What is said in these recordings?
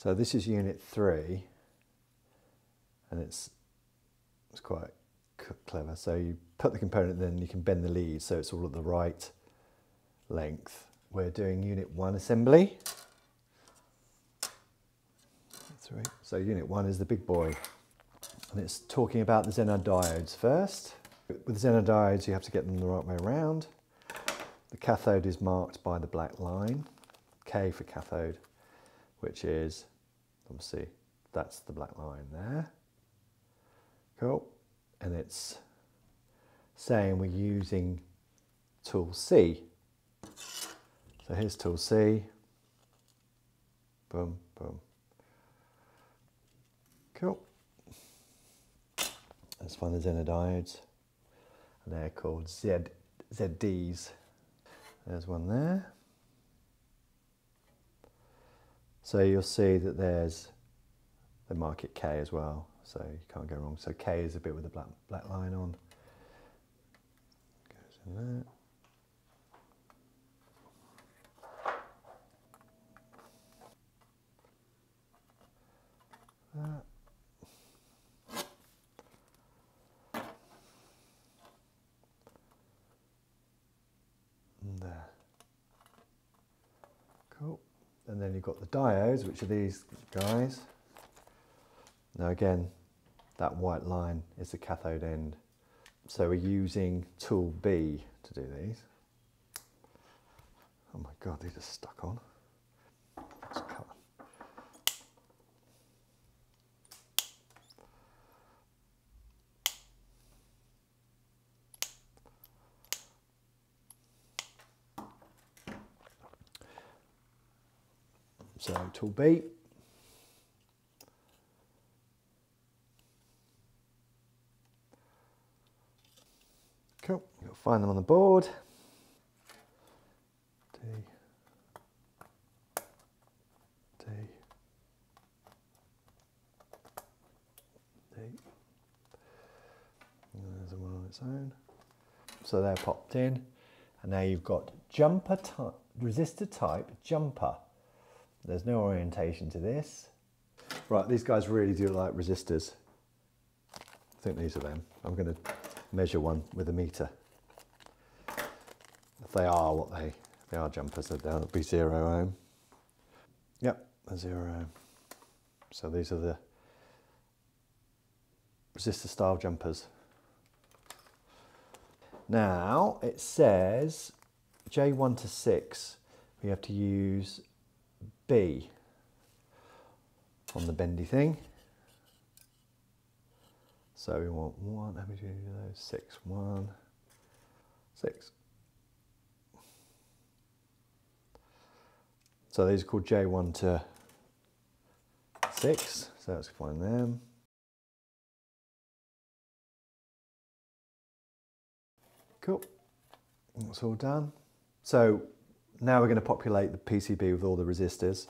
So this is unit 3, and it's quite clever. So you put the component, then you can bend the lead so it's all at the right length. We're doing unit 1 assembly. That's right. So unit 1 is the big boy, and it's talking about the Xenon diodes first. With Xenon diodes, you have to get them the right way around. The cathode is marked by the black line, K for cathode, which is, obviously, that's the black line there. Cool. And it's saying we're using tool C. So here's tool C. Boom, boom. Cool. Let's find the Xenon diodes. And they're called ZDs. There's one there. So you'll see that there's the mark it K as well, so you can't go wrong. So K is a bit with the black line on. Goes in there. That. And there. Cool. And then you've got the diodes, which are these guys. Now again, that white line is the cathode end. So we're using tool B to do these. Oh my God, these are stuck on. Let's cut them. So tool B. Cool, you'll find them on the board. D, D, D. And there's one on its own. So they're popped in, and now you've got jumper type, resistor type jumper. There's no orientation to this. Right, these guys really do like resistors. I think these are them. I'm going to measure one with a meter. If they are what they are jumpers, they'll be 0 ohm. Yep, they're 0 ohm. So these are the resistor style jumpers. Now it says J1 to 6, we have to use B on the bendy thing. So we want 1, how many do we do those? 6, 1, 6. So these are called J1 to 6, so let's find them. Cool, that's all done. So now we're going to populate the PCB with all the resistors.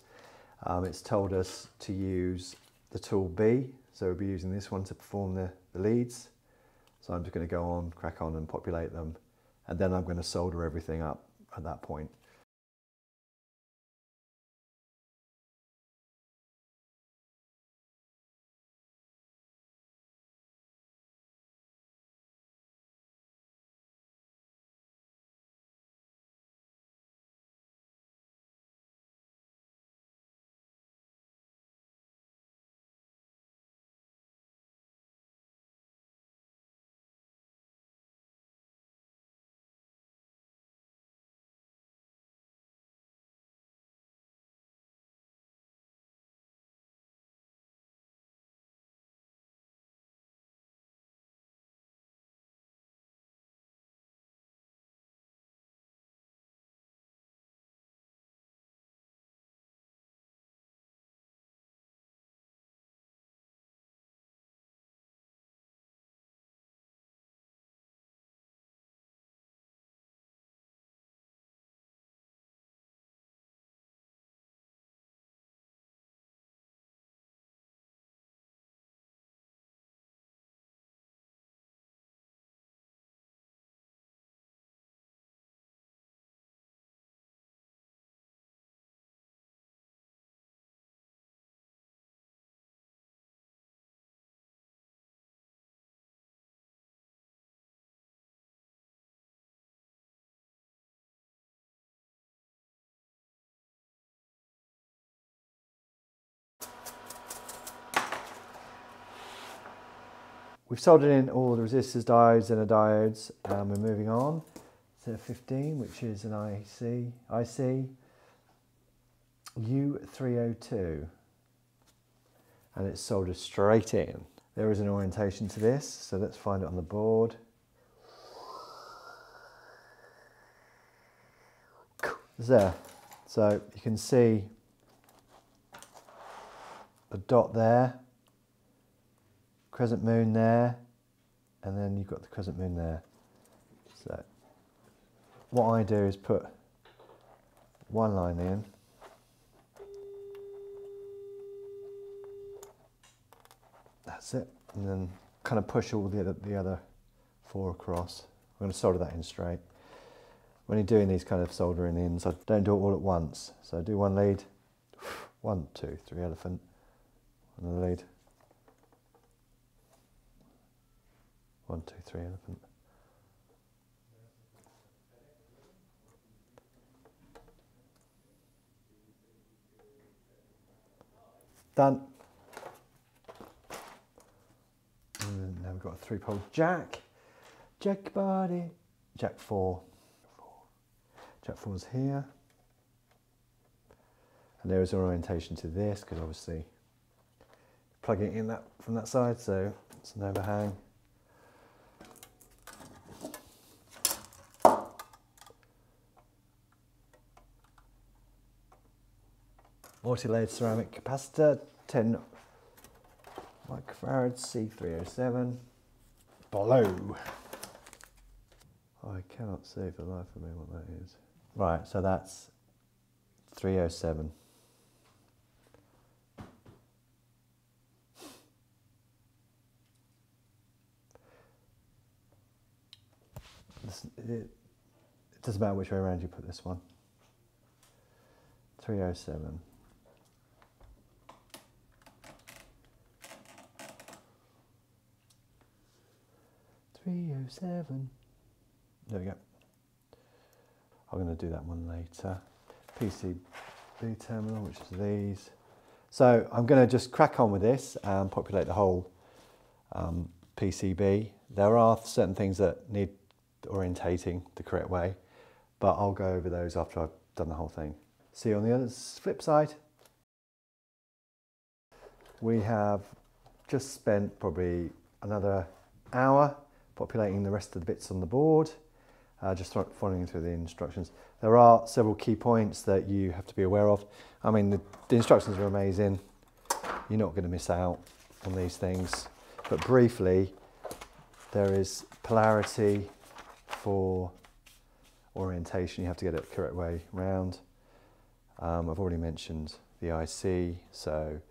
It's told us to use the tool B, so we'll be using this one to perform the leads. So I'm just going to go on, crack on and populate them, and then I'm going to solder everything up at that point. we've soldered in all the resistors, diodes, and the diodes. We're moving on to 15, which is an IC U-302, and it's soldered straight in. There is an orientation to this, so let's find it on the board. It's there. So you can see a dot there, crescent moon there, and then you've got the crescent moon there. So what I do is put one line in, that's it, and then kind of push all the other four across. I'm going to solder that in straight. When you're doing these kind of soldering ins, I don't do it all at once. So I do one lead, 1, 2, 3 elephant, another lead, 1, 2, 3 elephant. Done. And now we've got a 3-pole jack body, jack 4. Jack 4's here. And there is an orientation to this, because obviously plugging it in from that side, so it's an overhang. Multi-layered ceramic capacitor, 10 microfarads, C307. Below. I cannot see for the life of me what that is. Right, so that's 307. It doesn't matter which way around you put this one. 307. There we go. I'm going to do that one later. PCB terminal, which is these. So I'm going to just crack on with this and populate the whole PCB. There are certain things that need orientating the correct way, but I'll go over those after I've done the whole thing. See you on the other flip side. We have just spent probably another hour populating the rest of the bits on the board, just following through the instructions. There are several key points that you have to be aware of. I mean, the instructions are amazing. You're not going to miss out on these things. But briefly, there is polarity for orientation. You have to get it the correct way round. I've already mentioned the IC, so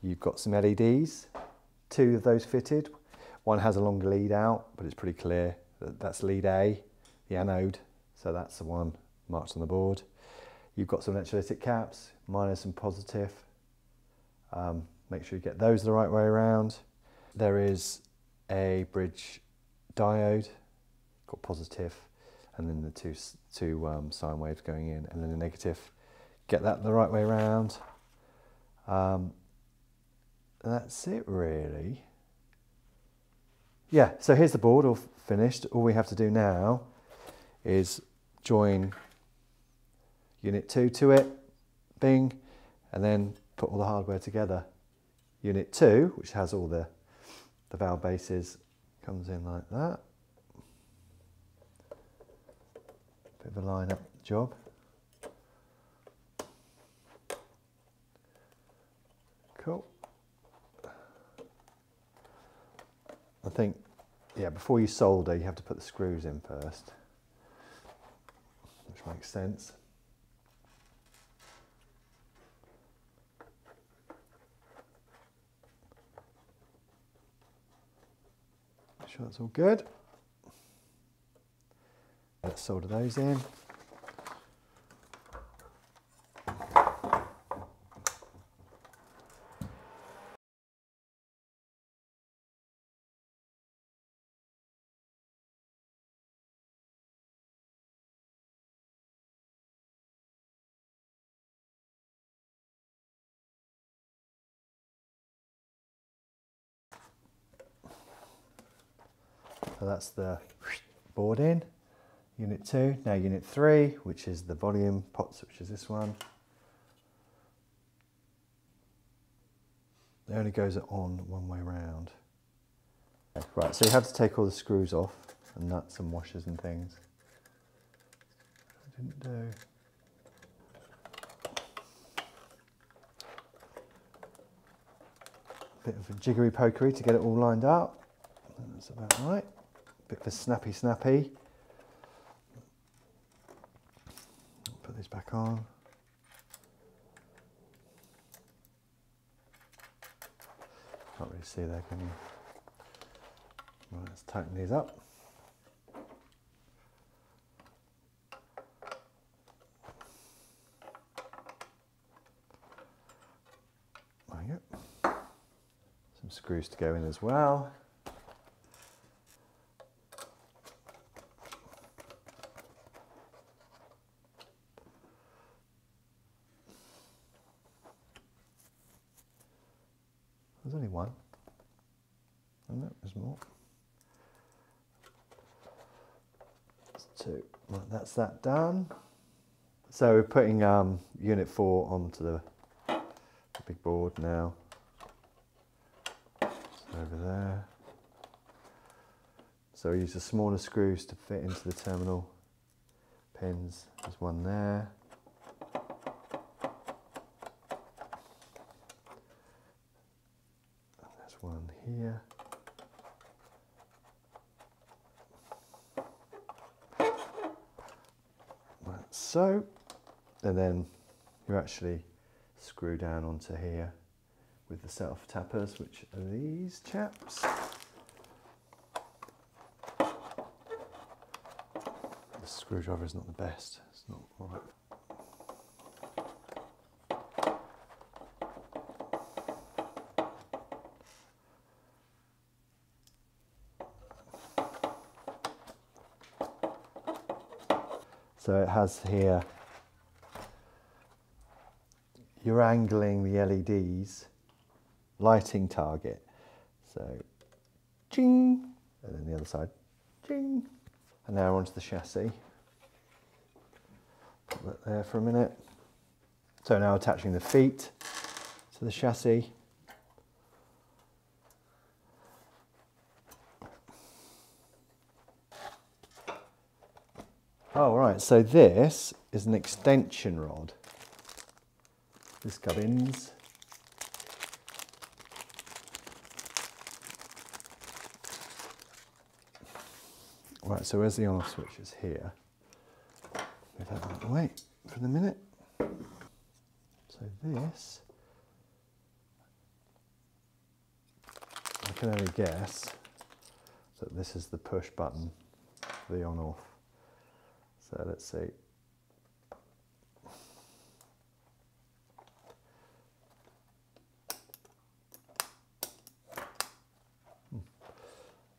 you've got some LEDs, 2 of those fitted. One has a longer lead out, but it's pretty clear that that's lead A, the anode, so that's the one marked on the board. You've got some electrolytic caps, minus and positive. Make sure you get those the right way around. There is a bridge diode, got positive, and then the two sine waves going in, and then the negative. Get that the right way around. That's it really. Yeah, so here's the board all finished. All we have to do now is join Unit 2 to it, bing, and then put all the hardware together. Unit 2, which has all the valve bases, comes in like that. Bit of a line up job. Cool. I think, yeah, before you solder, you have to put the screws in first, which makes sense. Make sure that's all good. Let's solder those in. So that's the board in, unit 2. Now unit 3, which is the volume pots, which is this one. It only goes on one way round. Okay, right, so you have to take all the screws off and nuts and washers and things. I didn't do. Bit of a jiggery pokery to get it all lined up. That's about right. Bit of a snappy. Put these back on. Can't really see there, can you? Right, let's tighten these up. There you go. Some screws to go in as well. There's only one. Oh no, there's more. That's 2. Right, that's that done. So we're putting unit 4 onto the big board now. It's over there. So we use the smaller screws to fit into the terminal pins. There's one there. And there's one here. Like so. And then you actually screw down onto here with the self-tappers, which are these chaps. The screwdriver is not the best, it's not right. So it has here, you're angling the LEDs, lighting target. So, ching, and then the other side, ching. And now onto the chassis. Put that there for a minute. So now attaching the feet to the chassis. Oh right, so this is an extension rod. This gubbins. Right, so where's the on-off switches here? Move that out of the way for the minute. So this, I can only guess that this is the push button for the on-off. So let's see.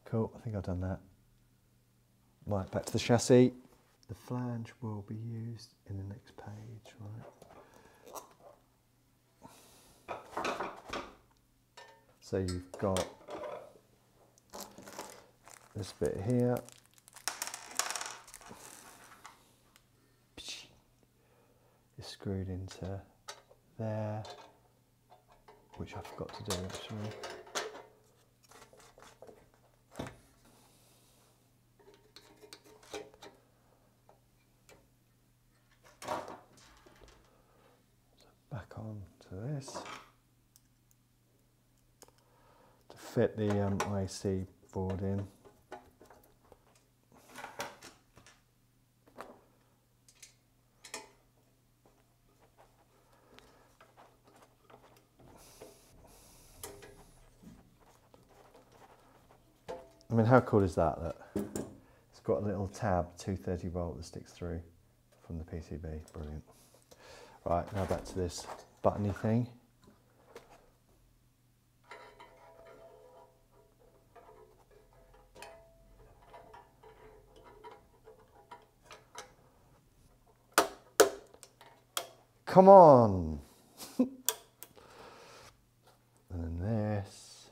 Cool, I think I've done that. Right, back to the chassis. The flange will be used in the next page, right? So you've got this bit here. It's screwed into there, which I forgot to do actually. Back on to this to fit the IC board in. I mean, how cool is that? That it's got a little tab, 230 volt, that sticks through from the PCB. Brilliant. Right, now back to this buttony thing. Come on! And then this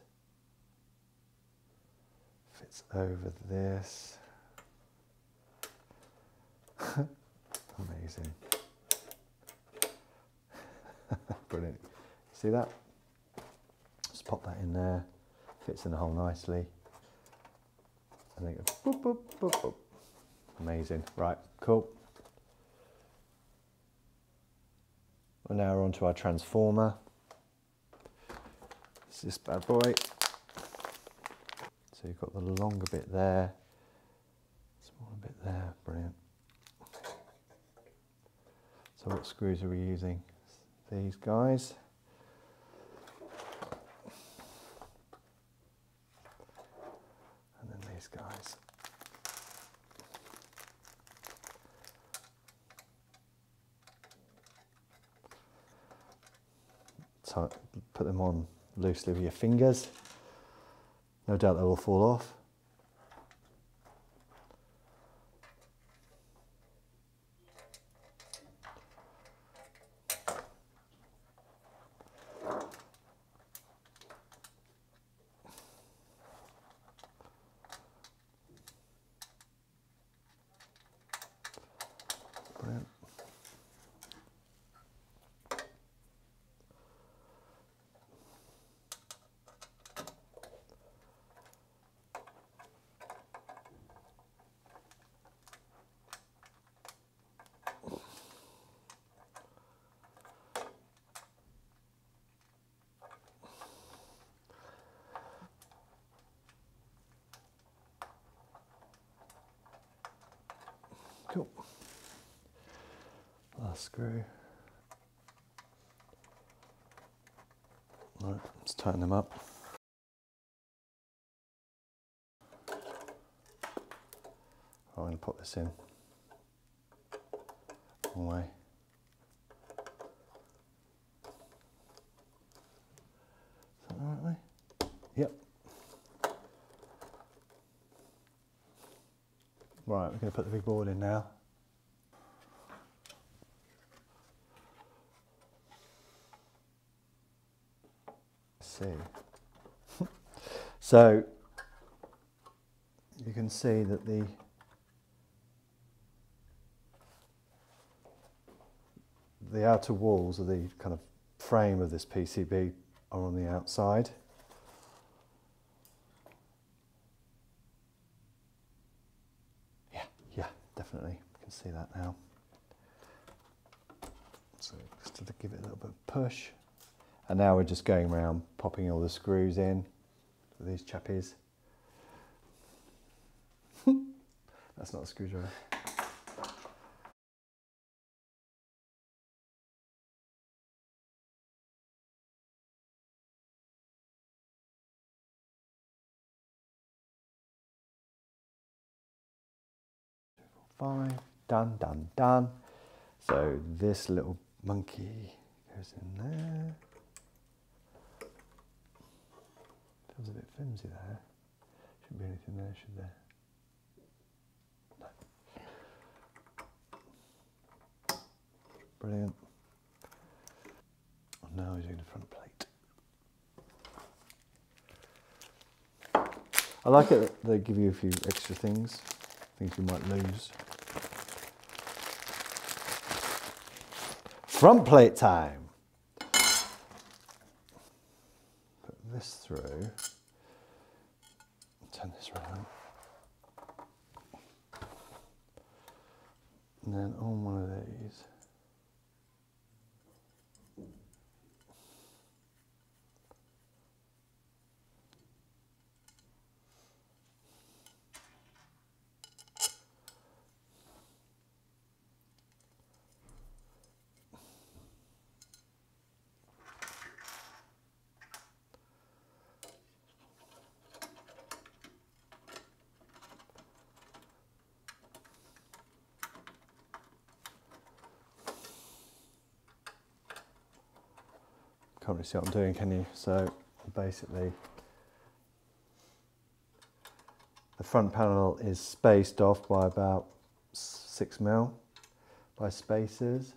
fits over this. Amazing. Brilliant. See that? Just pop that in there. Fits in the hole nicely. And then go boop, boop, boop, boop. Amazing. Right, cool. Well, now we're onto our transformer. This is this bad boy. So you've got the longer bit there, smaller bit there, brilliant. So what screws are we using? These guys. And then these guys. So put them on loosely with your fingers. No doubt they will fall off. Brilliant. Cool. Last screw. Right, let's tighten them up. I'm going to put this in. Wrong way. Is that the right way? Yep. Right, we're going to put the big board in now. Let's see. So you can see that the outer walls of the kind of frame of this PCB are on the outside. Yeah, definitely. You can see that now. So just to give it a little bit of push. And now we're just going around popping all the screws in for these chappies. That's not a screwdriver. Five, done, done, done. So this little monkey goes in there. Feels a bit flimsy there. Shouldn't be anything there, should there? No. Brilliant. Oh, now we're doing the front plate. I like it that they give you a few extra things you might lose. Front plate time. Put this through. Turn this around. And then on one of these. Can't really see what I'm doing, can you? So basically, the front panel is spaced off by about 6mm by spacers.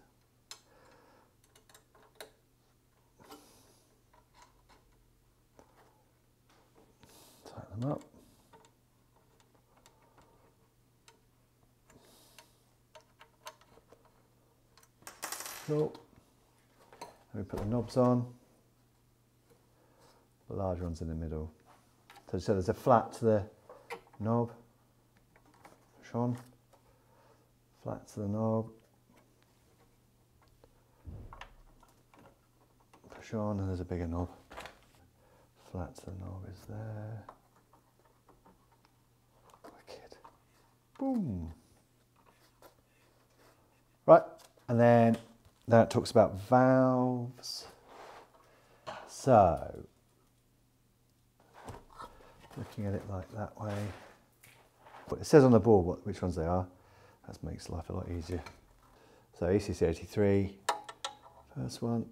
Tighten them up. Cool. Then we put the knobs on. The large one's in the middle. So there's a flat to the knob. Push on. Flat to the knob. Push on, and there's a bigger knob. Flat to the knob is there. Wicked. Boom. Right, and then it talks about valves. So, looking at it like that way. It says on the board which ones they are. That makes life a lot easier. So ECC 83, first one.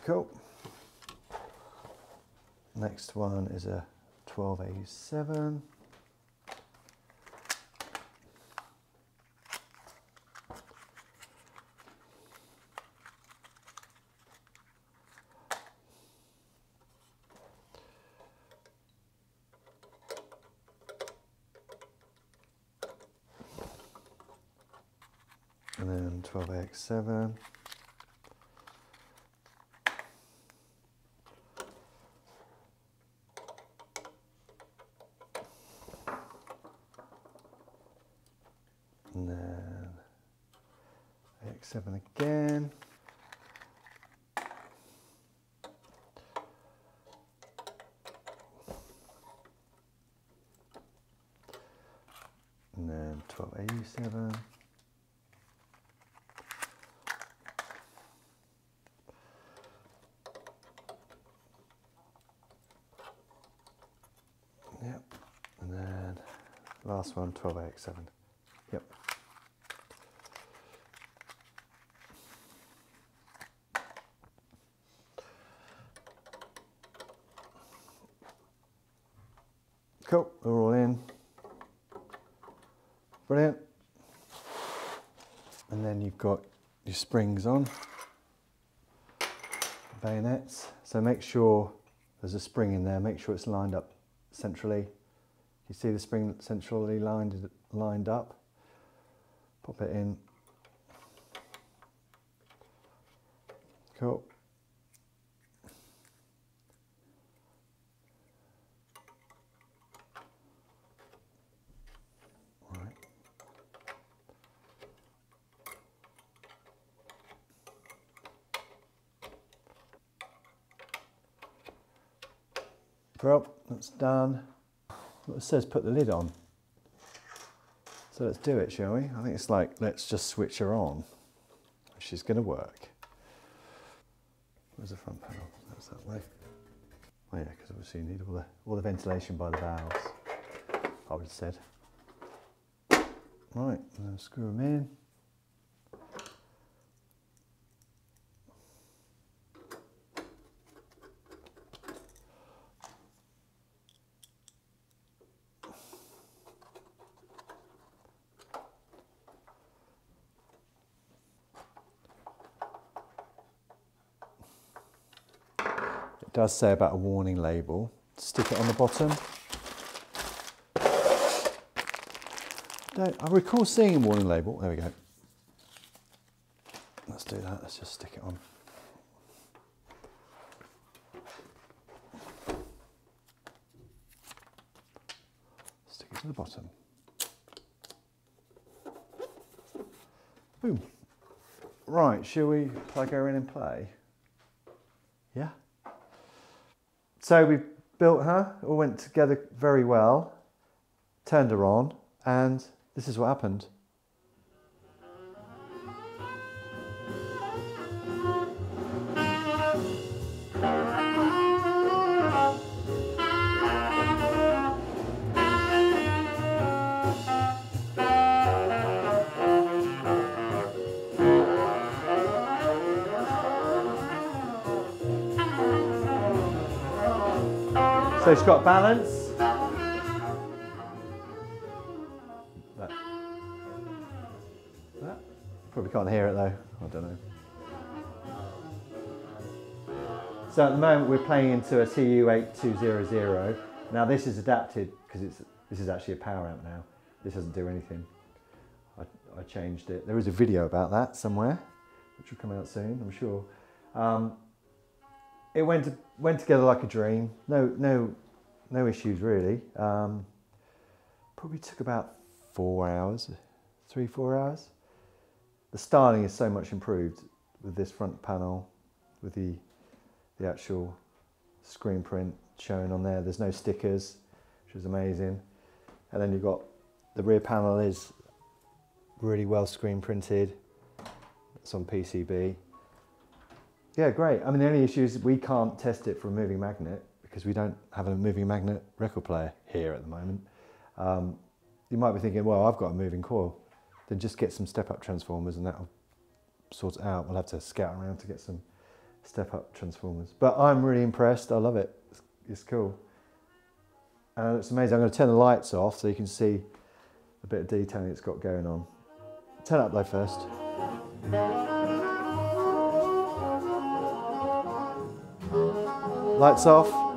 Cool. Next one is a 12A7. And then 12AX7. And then AX7 again. And then 12AU7. Yep. And then last one, 12AX7. Yep. Cool, they're all in. Brilliant. And then you've got your springs on, bayonets. So make sure there's a spring in there, make sure it's lined up centrally. You see the spring centrally lined up. Pop it in. Cool. Right. Well, that's done. Well, it says put the lid on. So let's do it, shall we? I think it's like, let's just switch her on. She's going to work. Where's the front panel? That's that way. Oh yeah, because obviously you need all the ventilation by the valves, I would have said. Right, and then screw them in. It does say about a warning label. Stick it on the bottom. I recall seeing a warning label. There we go. Let's do that. Let's just stick it on. Stick it to the bottom. Boom. Right, shall we plug her in and play? Yeah. So we built her, all went together very well, turned her on, and this is what happened. So she's got balance. That. Probably can't hear it though, I don't know. So at the moment we're playing into a TU-8550. Now this is adapted because it's This is actually a power amp now. This doesn't do anything. I changed it. There is a video about that somewhere, which will come out soon, I'm sure. It went together like a dream. No issues really. Probably took about 4 hours, 3-4 hours. The styling is so much improved with this front panel, with the actual screen print showing on there. There's no stickers, which is amazing. And then you've got the rear panel is really well screen printed. It's on PCB. Yeah, great. I mean, the only issue is we can't test it for a moving magnet because we don't have a moving magnet record player here at the moment. You might be thinking, well, I've got a moving coil. Then just get some step-up transformers and that'll sort it out. We'll have to scout around to get some step-up transformers. But I'm really impressed. I love it. It's cool. And it's amazing. I'm going to turn the lights off so you can see a bit of detailing it's got going on. Turn it up though first. Lights off.